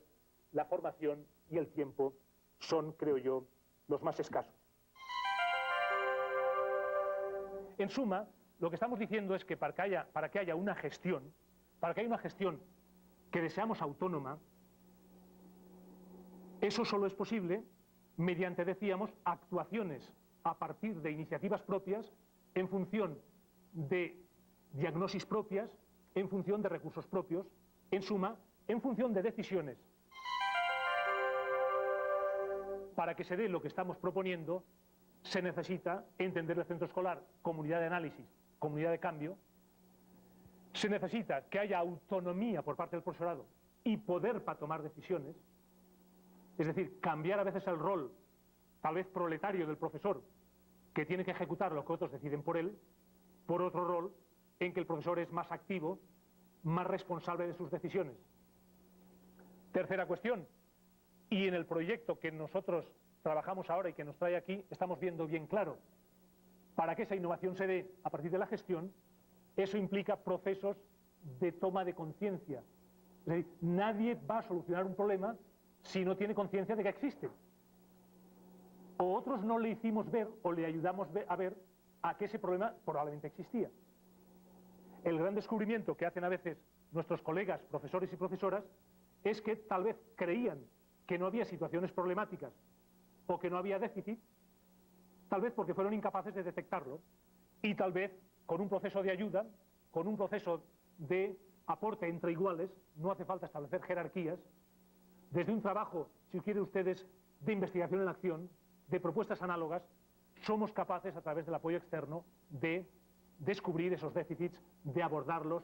la formación y el tiempo son, creo yo, los más escasos. En suma, lo que estamos diciendo es que para que haya una gestión, para que haya una gestión que deseamos autónoma, eso solo es posible mediante, decíamos, actuaciones a partir de iniciativas propias, en función de diagnosis propias, en función de recursos propios, en suma, en función de decisiones. Para que se dé lo que estamos proponiendo, se necesita entender el centro escolar, comunidad de análisis, comunidad de cambio. Se necesita que haya autonomía por parte del profesorado y poder para tomar decisiones, es decir, cambiar a veces el rol, tal vez proletario del profesor, que tiene que ejecutar lo que otros deciden por él, por otro rol en que el profesor es más activo, más responsable de sus decisiones. Tercera cuestión, y en el proyecto que nosotros trabajamos ahora y que nos trae aquí, estamos viendo bien claro, para que esa innovación se dé a partir de la gestión, eso implica procesos de toma de conciencia. Es decir, nadie va a solucionar un problema si no tiene conciencia de que existe. O otros no le hicimos ver o le ayudamos a ver a que ese problema probablemente existía. El gran descubrimiento que hacen a veces nuestros colegas, profesores y profesoras, es que tal vez creían que no había situaciones problemáticas o que no había déficit, tal vez porque fueron incapaces de detectarlo, y tal vez con un proceso de ayuda, con un proceso de aporte entre iguales, no hace falta establecer jerarquías, desde un trabajo, si quieren ustedes, de investigación en acción, de propuestas análogas, somos capaces, a través del apoyo externo, de descubrir esos déficits, de abordarlos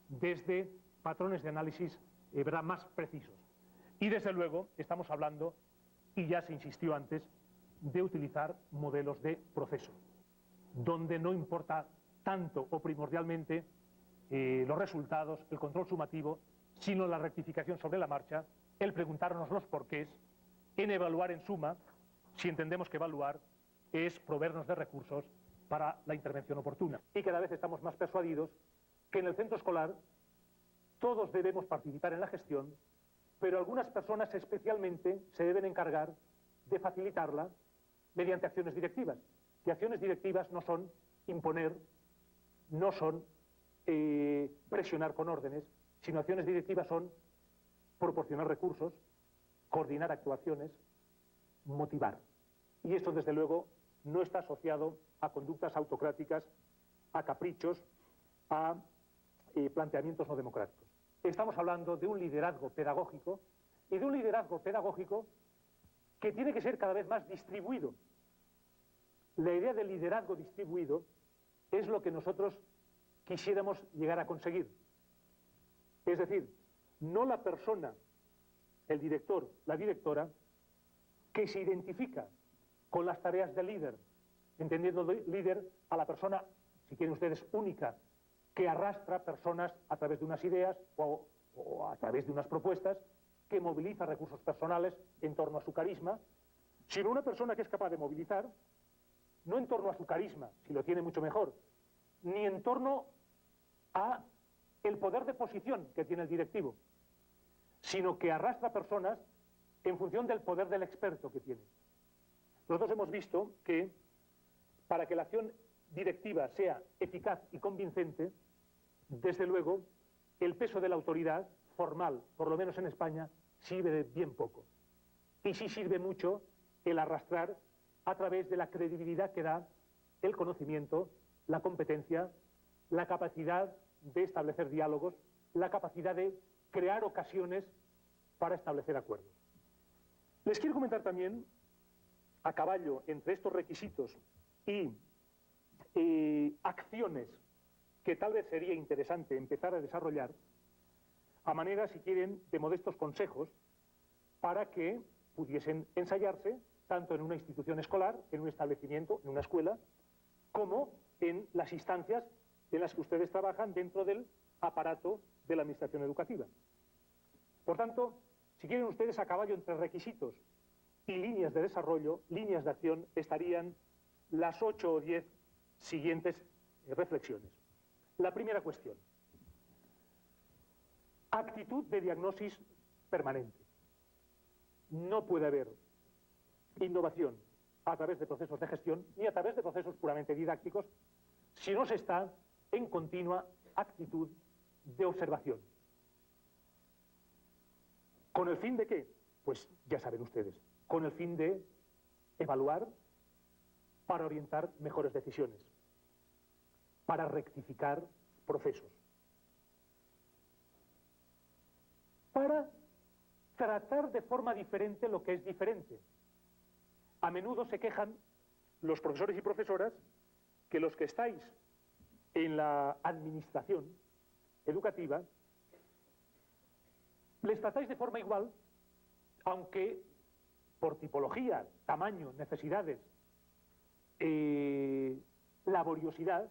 desde patrones de análisis más precisos. Y desde luego estamos hablando, y ya se insistió antes, de utilizar modelos de proceso, donde no importa tanto o primordialmente los resultados, el control sumativo, sino la rectificación sobre la marcha, el preguntarnos los porqués, en evaluar en suma, si entendemos que evaluar es proveernos de recursos para la intervención oportuna. Y cada vez estamos más persuadidos que en el centro escolar todos debemos participar en la gestión, pero algunas personas especialmente se deben encargar de facilitarla mediante acciones directivas. Y acciones directivas no son imponer, no son presionar con órdenes, sino acciones directivas son proporcionar recursos, coordinar actuaciones, motivar. Y esto, desde luego, no está asociado a conductas autocráticas, a caprichos, a planteamientos no democráticos. Estamos hablando de un liderazgo pedagógico, y de un liderazgo pedagógico que tiene que ser cada vez más distribuido. La idea del liderazgo distribuido es lo que nosotros quisiéramos llegar a conseguir. Es decir, no la persona, el director, la directora, que se identifica con las tareas del líder, entendiendo líder a la persona, si quieren ustedes, única, que arrastra personas a través de unas ideas o a través de unas propuestas, que moviliza recursos personales en torno a su carisma, sino una persona que es capaz de movilizar, no en torno a su carisma, si lo tiene mucho mejor, ni en torno a el poder de posición que tiene el directivo, sino que arrastra personas en función del poder del experto que tiene. Nosotros hemos visto que para que la acción directiva sea eficaz y convincente, desde luego, el peso de la autoridad formal, por lo menos en España, sirve de bien poco. Y sí sirve mucho el arrastrar a través de la credibilidad que da el conocimiento, la competencia, la capacidad de establecer diálogos, la capacidad de crear ocasiones para establecer acuerdos. Les quiero comentar también, a caballo entre estos requisitos y acciones que tal vez sería interesante empezar a desarrollar, a manera, si quieren, de modestos consejos para que pudiesen ensayarse tanto en una institución escolar, en un establecimiento, en una escuela, como en las instancias en las que ustedes trabajan dentro del aparato de la administración educativa. Por tanto, si quieren ustedes, a caballo entre requisitos y líneas de desarrollo, líneas de acción, estarían las 8 o 10 siguientes reflexiones. La primera cuestión: actitud de diagnosis permanente. No puede haber innovación a través de procesos de gestión ni a través de procesos puramente didácticos si no se está en continua actitud de observación. ¿Con el fin de qué? Pues ya saben ustedes, con el fin de evaluar para orientar mejores decisiones, para rectificar procesos, para tratar de forma diferente lo que es diferente. A menudo se quejan los profesores y profesoras que los que estáis en la administración educativa les tratáis de forma igual, aunque por tipología, tamaño, necesidades, laboriosidad,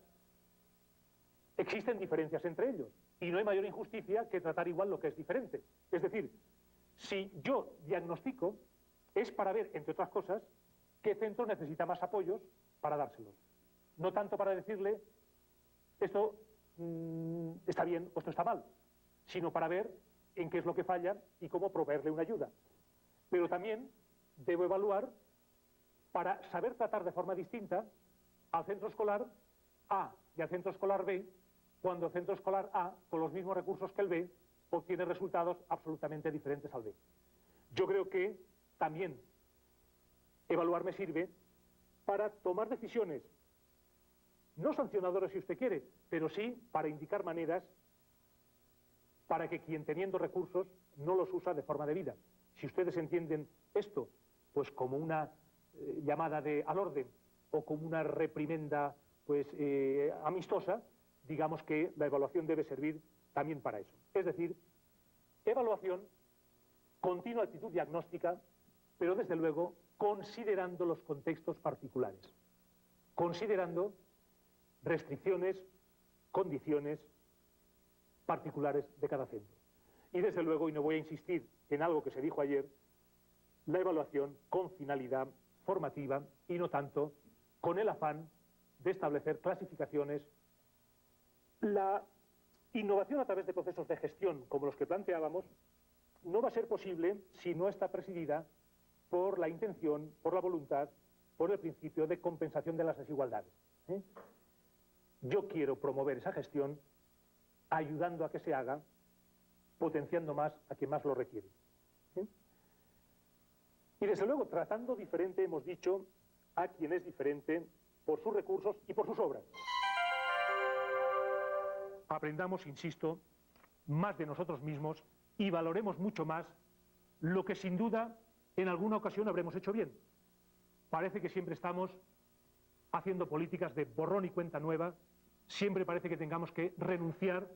existen diferencias entre ellos. Y no hay mayor injusticia que tratar igual lo que es diferente. Es decir, si yo diagnostico, es para ver, entre otras cosas, qué centro necesita más apoyos para dárselos. No tanto para decirle, esto está bien o esto está mal, sino para ver en qué es lo que falla y cómo proveerle una ayuda. Pero también debo evaluar para saber tratar de forma distinta al centro escolar A y al centro escolar B, cuando el centro escolar A, con los mismos recursos que el B, obtiene resultados absolutamente diferentes al B. Yo creo que también evaluar me sirve para tomar decisiones, no sancionadoras si usted quiere, pero sí para indicar maneras para que quien teniendo recursos no los usa de forma debida. Si ustedes entienden esto pues como una llamada al orden o como una reprimenda pues amistosa, digamos que la evaluación debe servir también para eso. Es decir, evaluación, continua actitud diagnóstica, pero desde luego considerando los contextos particulares, considerando restricciones, condiciones particulares de cada centro. Y desde luego, y no voy a insistir en algo que se dijo ayer, la evaluación con finalidad formativa y no tanto con el afán de establecer clasificaciones. La innovación a través de procesos de gestión como los que planteábamos no va a ser posible si no está presidida por la intención, por la voluntad, por el principio de compensación de las desigualdades. Yo quiero promover esa gestión ayudando a que se haga, potenciando más a quien más lo requiere. Y desde luego tratando diferente, hemos dicho, a quien es diferente por sus recursos y por sus obras. Aprendamos, insisto, más de nosotros mismos y valoremos mucho más lo que sin duda en alguna ocasión habremos hecho bien. Parece que siempre estamos haciendo políticas de borrón y cuenta nueva, siempre parece que tengamos que renunciar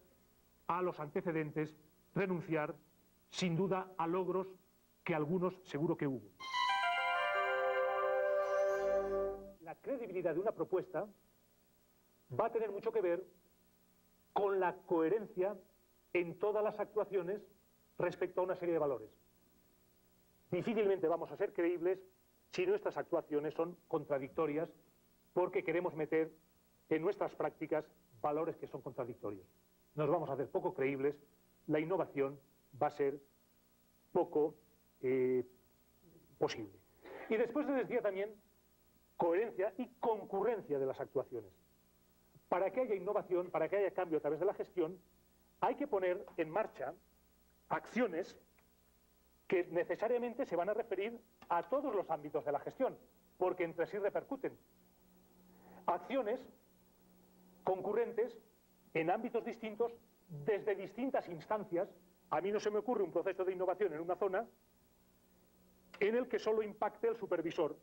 a los antecedentes, renunciar sin duda a logros que algunos seguro que hubo. La credibilidad de una propuesta va a tener mucho que ver con la coherencia en todas las actuaciones respecto a una serie de valores. Difícilmente vamos a ser creíbles si nuestras actuaciones son contradictorias porque queremos meter en nuestras prácticas valores que son contradictorios. Nos vamos a hacer poco creíbles, la innovación va a ser poco posible. Y después se decía también coherencia y concurrencia de las actuaciones. Para que haya innovación, para que haya cambio a través de la gestión, hay que poner en marcha acciones que necesariamente se van a referir a todos los ámbitos de la gestión, porque entre sí repercuten. Acciones concurrentes en ámbitos distintos, desde distintas instancias. A mí no se me ocurre un proceso de innovación en una zona en el que solo impacte el supervisor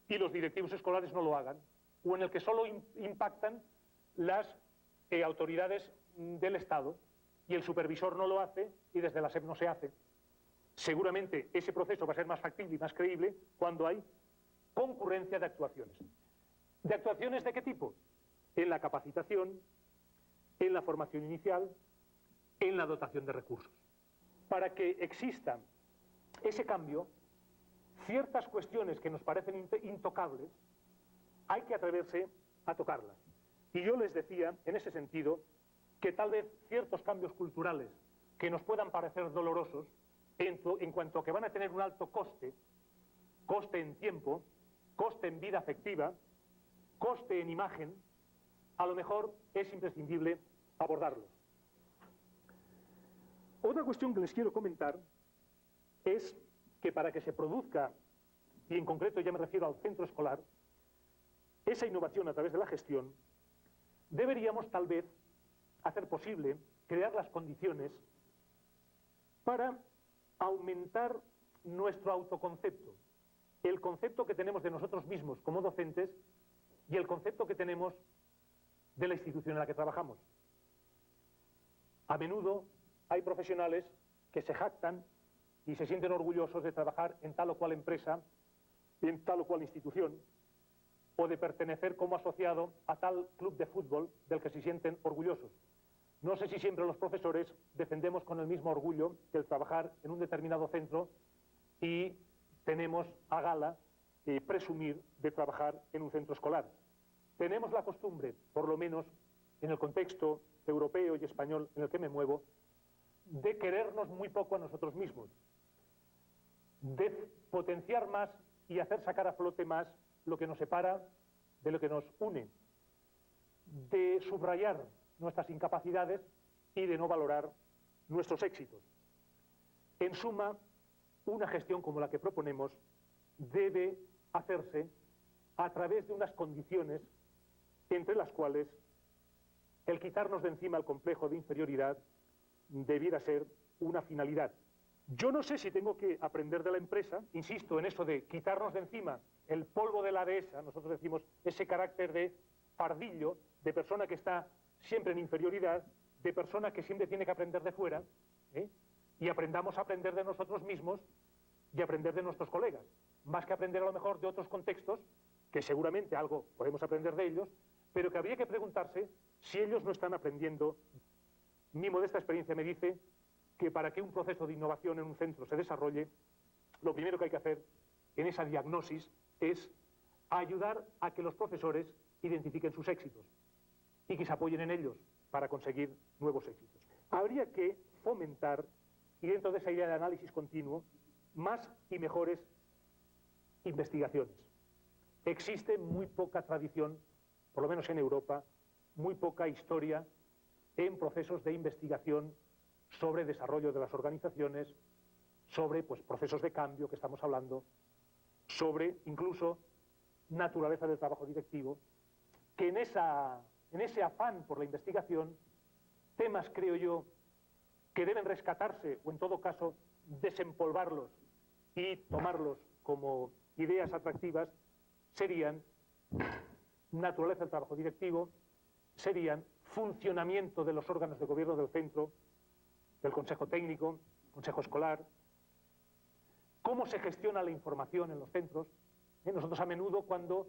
y los directivos escolares no lo hagan, o en el que solo impactan las autoridades del Estado y el supervisor no lo hace y desde la SEP no se hace. Seguramente ese proceso va a ser más factible y más creíble cuando hay concurrencia de actuaciones. ¿De actuaciones de qué tipo? En la capacitación, en la formación inicial, en la dotación de recursos. Para que exista ese cambio, ciertas cuestiones que nos parecen intocables, hay que atreverse a tocarlas. Y yo les decía, en ese sentido, que tal vez ciertos cambios culturales que nos puedan parecer dolorosos, en cuanto a que van a tener un alto coste, coste en tiempo, coste en vida afectiva, coste en imagen, a lo mejor es imprescindible abordarlos. Otra cuestión que les quiero comentar es que para que se produzca, y en concreto ya me refiero al centro escolar, esa innovación a través de la gestión, deberíamos tal vez hacer posible crear las condiciones para aumentar nuestro autoconcepto, el concepto que tenemos de nosotros mismos como docentes y el concepto que tenemos de la institución en la que trabajamos. A menudo hay profesionales que se jactan y se sienten orgullosos de trabajar en tal o cual empresa, en tal o cual institución, o de pertenecer como asociado a tal club de fútbol del que se sienten orgullosos. No sé si siempre los profesores defendemos con el mismo orgullo que el trabajar en un determinado centro y tenemos a gala presumir de trabajar en un centro escolar. Tenemos la costumbre, por lo menos en el contexto europeo y español en el que me muevo, de querernos muy poco a nosotros mismos, de potenciar más y hacer sacar a flote más lo que nos separa de lo que nos une, de subrayar nuestras incapacidades y de no valorar nuestros éxitos. En suma, una gestión como la que proponemos debe hacerse a través de unas condiciones entre las cuales el quitarnos de encima el complejo de inferioridad debiera ser una finalidad. Yo no sé si tengo que aprender de la empresa, insisto en eso de quitarnos de encima el polvo de la dehesa, nosotros decimos ese carácter de pardillo, de persona que está siempre en inferioridad, de persona que siempre tiene que aprender de fuera, y aprendamos a aprender de nosotros mismos y aprender de nuestros colegas, más que aprender a lo mejor de otros contextos, que seguramente algo podemos aprender de ellos, pero que habría que preguntarse si ellos no están aprendiendo. Mi modesta experiencia me dice que para que un proceso de innovación en un centro se desarrolle, lo primero que hay que hacer en esa diagnosis es ayudar a que los profesores identifiquen sus éxitos y que se apoyen en ellos para conseguir nuevos éxitos. Habría que fomentar, y dentro de esa idea de análisis continuo, más y mejores investigaciones. Existe muy poca tradición, por lo menos en Europa, muy poca historia en procesos de investigación sobre desarrollo de las organizaciones, sobre procesos de cambio que estamos hablando, sobre incluso naturaleza del trabajo directivo, que en ese afán por la investigación, temas, creo yo, que deben rescatarse o en todo caso desempolvarlos y tomarlos como ideas atractivas serían naturaleza del trabajo directivo, serían funcionamiento de los órganos de gobierno del centro, del consejo técnico, consejo escolar, cómo se gestiona la información en los centros. Nosotros a menudo cuando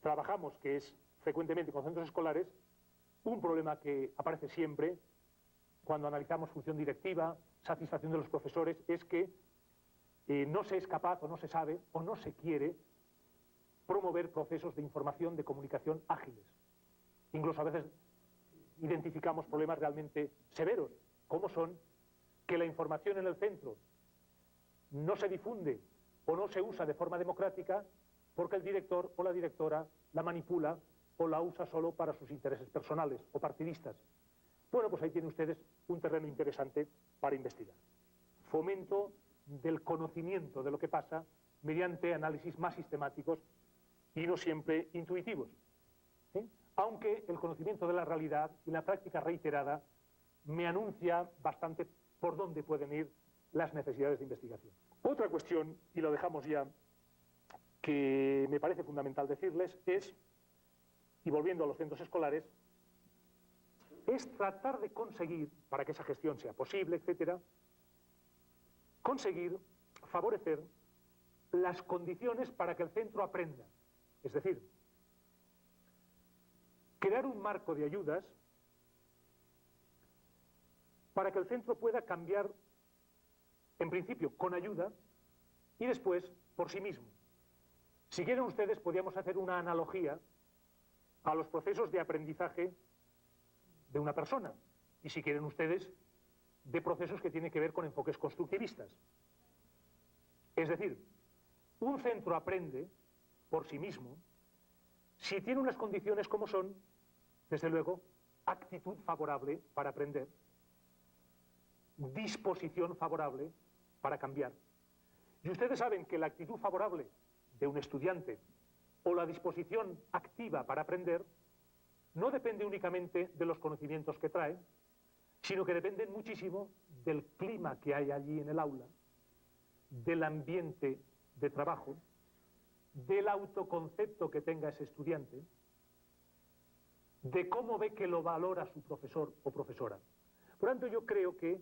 trabajamos, que es frecuentemente con centros escolares, un problema que aparece siempre cuando analizamos función directiva, satisfacción de los profesores, es que no se es capaz o no se sabe o no se quiere promover procesos de información, de comunicación ágiles. Incluso a veces identificamos problemas realmente severos, como son que la información en el centro no se difunde o no se usa de forma democrática porque el director o la directora la manipula o la usa solo para sus intereses personales o partidistas. Bueno, pues ahí tienen ustedes un terreno interesante para investigar. Fomento del conocimiento de lo que pasa mediante análisis más sistemáticos y no siempre intuitivos. Aunque el conocimiento de la realidad y la práctica reiterada me anuncia bastante por dónde pueden ir las necesidades de investigación. Otra cuestión, y lo dejamos ya, que me parece fundamental decirles es, y volviendo a los centros escolares, es tratar de conseguir, para que esa gestión sea posible, etcétera, conseguir favorecer las condiciones para que el centro aprenda. Es decir, crear un marco de ayudas para que el centro pueda cambiar, en principio, con ayuda, y después, por sí mismo. Si quieren ustedes, podríamos hacer una analogía a los procesos de aprendizaje de una persona, y si quieren ustedes, de procesos que tienen que ver con enfoques constructivistas. Es decir, un centro aprende por sí mismo si tiene unas condiciones como son, desde luego, actitud favorable para aprender, disposición favorable para cambiar. Y ustedes saben que la actitud favorable de un estudiante o la disposición activa para aprender no depende únicamente de los conocimientos que trae, sino que dependen muchísimo del clima que hay allí en el aula, del ambiente de trabajo, del autoconcepto que tenga ese estudiante, de cómo ve que lo valora su profesor o profesora. Por tanto, yo creo que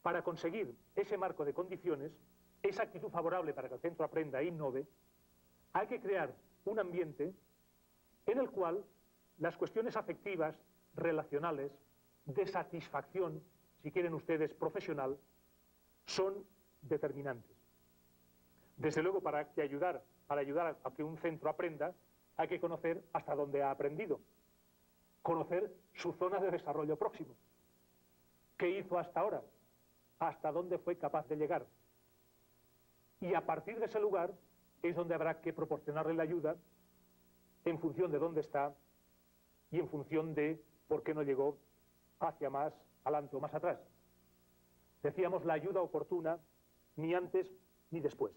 para conseguir ese marco de condiciones, esa actitud favorable para que el centro aprenda e innove, hay que crear un ambiente en el cual las cuestiones afectivas, relacionales, de satisfacción, si quieren ustedes profesional, son determinantes. Desde luego, para ayudar a que un centro aprenda, hay que conocer hasta dónde ha aprendido, conocer su zona de desarrollo próximo, qué hizo hasta ahora, hasta dónde fue capaz de llegar. Y a partir de ese lugar es donde habrá que proporcionarle la ayuda en función de dónde está y en función de por qué no llegó hacia más adelante o más atrás. Decíamos la ayuda oportuna, ni antes ni después.